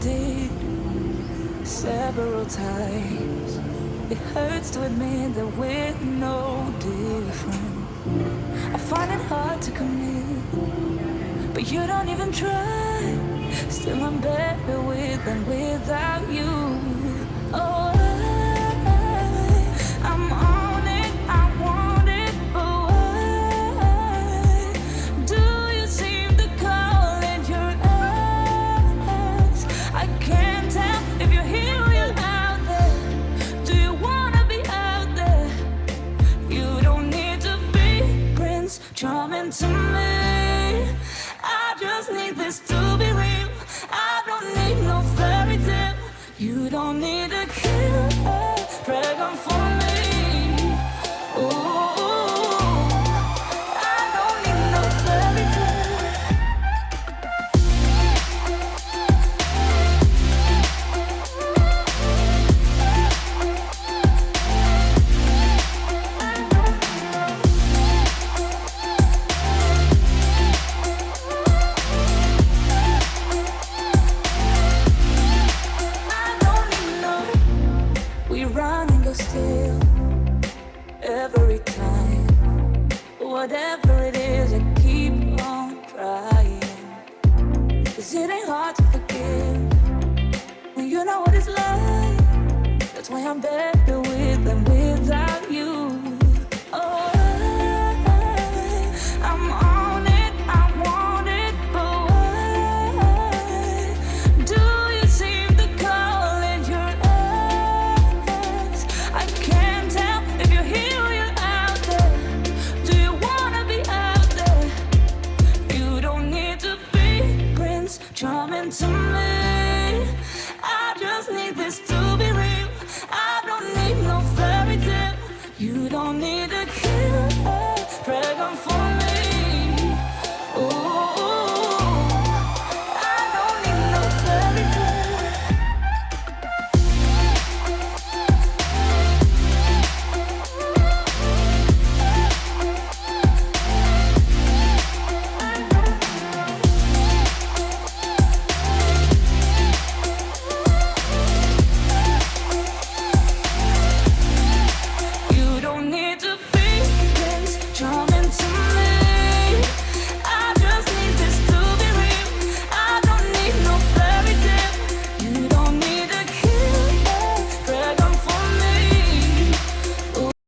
did several times. It hurts to admit that we're no different. I find it hard to commit, but you don't even try. Still I'm better with than without you. Oh, I'm on it, I want it, but why do you seem to call it your eyes? I can't tell if you're here or you're out there. Do you wanna be out there? You don't need to be Prince Charming to me. I just need this to be real. I don't need no fairy tale. You don't need a killer dragon for me. Ooh, I don't need no fairy tale. Run and go still every time. Whatever it is, I keep on trying. 'Cause it ain't hard to forgive when you know what it's like. That's why I'm better with than without you. Oh, I'm on it, I want it, but why do you seem to call it your eyes? I can't tell if you're here or you're out there. Do you wanna be out there? You don't need to be Prince Charming to me. I just need this to be real. I don't need no fairy tale. You don't need